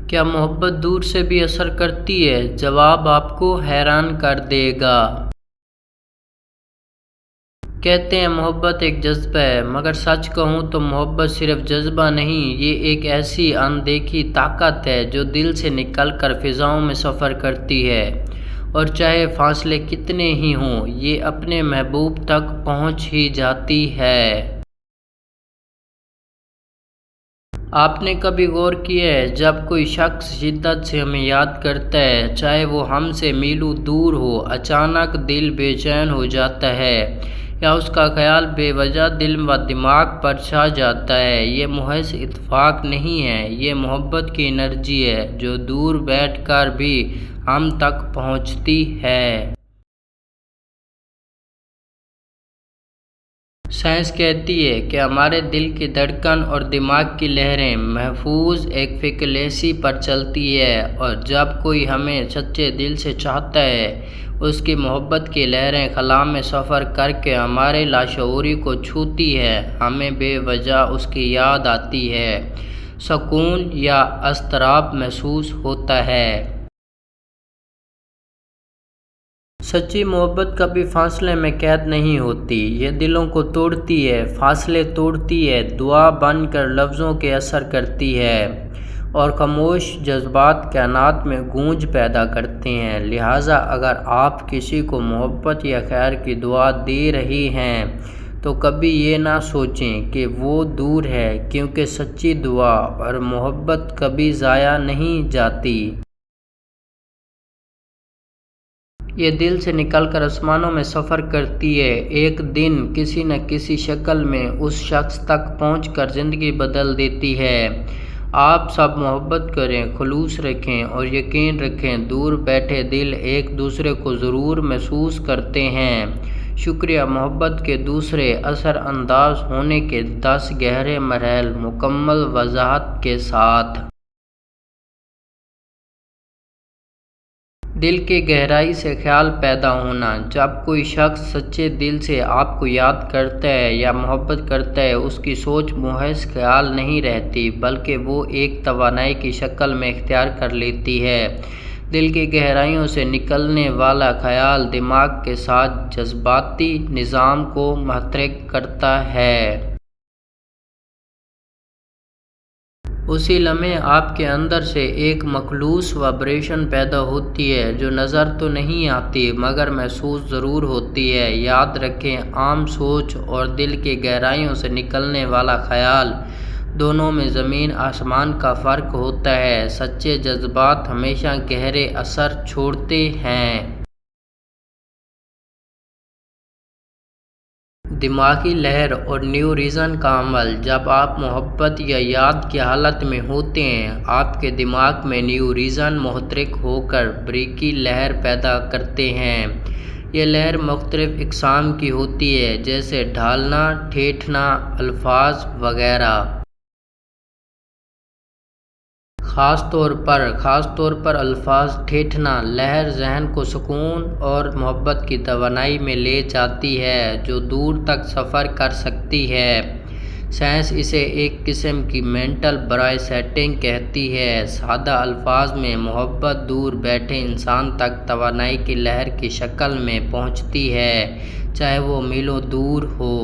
کیا محبت دور سے بھی اثر کرتی ہے؟ جواب آپ کو حیران کر دے گا۔ کہتے ہیں محبت ایک جذبہ ہے، مگر سچ کہوں تو محبت صرف جذبہ نہیں، یہ ایک ایسی اندیکھی طاقت ہے جو دل سے نکل کر فضاؤں میں سفر کرتی ہے، اور چاہے فاصلے کتنے ہی ہوں، یہ اپنے محبوب تک پہنچ ہی جاتی ہے۔ آپ نے کبھی غور کیا ہے جب کوئی شخص شدت سے ہمیں یاد کرتا ہے، چاہے وہ ہم سے میلوں دور ہو، اچانک دل بے چین ہو جاتا ہے، یا اس کا خیال بے وجہ دل و دماغ پر چھا جاتا ہے؟ یہ محض اتفاق نہیں ہے، یہ محبت کی انرجی ہے جو دور بیٹھ کر بھی ہم تک پہنچتی ہے۔ سائنس کہتی ہے کہ ہمارے دل کی دھڑکن اور دماغ کی لہریں محفوظ ایک فریکوئنسی پر چلتی ہے، اور جب کوئی ہمیں سچے دل سے چاہتا ہے، اس کی محبت کی لہریں خلا میں سفر کر کے ہمارے لاشعور کو چھوتی ہے، ہمیں بے وجہ اس کی یاد آتی ہے، سکون یا اضطراب محسوس ہوتا ہے۔ سچی محبت کبھی فاصلے میں قید نہیں ہوتی، یہ دلوں کو توڑتی ہے، فاصلے توڑتی ہے، دعا بن کر لفظوں کے اثر کرتی ہے، اور خاموش جذبات کائنات میں گونج پیدا کرتے ہیں۔ لہٰذا اگر آپ کسی کو محبت یا خیر کی دعا دے رہے ہیں تو کبھی یہ نہ سوچیں کہ وہ دور ہے، کیونکہ سچی دعا اور محبت کبھی ضائع نہیں جاتی۔ یہ دل سے نکل کر آسمانوں میں سفر کرتی ہے، ایک دن کسی نہ کسی شکل میں اس شخص تک پہنچ کر زندگی بدل دیتی ہے۔ آپ سب محبت کریں، خلوص رکھیں، اور یقین رکھیں دور بیٹھے دل ایک دوسرے کو ضرور محسوس کرتے ہیں۔ شکریہ۔ محبت کے دوسرے اثر انداز ہونے کے 10 گہرے مراحل مکمل وضاحت کے ساتھ۔ دل کی گہرائی سے خیال پیدا ہونا۔ جب کوئی شخص سچے دل سے آپ کو یاد کرتا ہے یا محبت کرتا ہے، اس کی سوچ محض خیال نہیں رہتی، بلکہ وہ ایک توانائی کی شکل میں اختیار کر لیتی ہے۔ دل کی گہرائیوں سے نکلنے والا خیال دماغ کے ساتھ جذباتی نظام کو متحرک کرتا ہے۔ اسی لمحے آپ کے اندر سے ایک مخصوص وائبریشن پیدا ہوتی ہے جو نظر تو نہیں آتی مگر محسوس ضرور ہوتی ہے۔ یاد رکھیں، عام سوچ اور دل کی گہرائیوں سے نکلنے والا خیال، دونوں میں زمین آسمان کا فرق ہوتا ہے۔ سچے جذبات ہمیشہ گہرے اثر چھوڑتے ہیں۔ دماغی لہر اور نیورون کا عمل۔ جب آپ محبت یا یاد کی حالت میں ہوتے ہیں، آپ کے دماغ میں نیورون متحرک ہو کر برقی لہر پیدا کرتے ہیں۔ یہ لہر مختلف اقسام کی ہوتی ہے، جیسے ڈھالنا، ٹھیٹھنا، الفاظ وغیرہ۔ خاص طور پر الفاظ ٹھیٹھنا لہر ذہن کو سکون اور محبت کی توانائی میں لے جاتی ہے جو دور تک سفر کر سکتی ہے۔ سائنس اسے ایک قسم کی مینٹل برائسٹنگ کہتی ہے۔ سادہ الفاظ میں، محبت دور بیٹھے انسان تک توانائی کی لہر کی شکل میں پہنچتی ہے، چاہے وہ میلوں دور ہو۔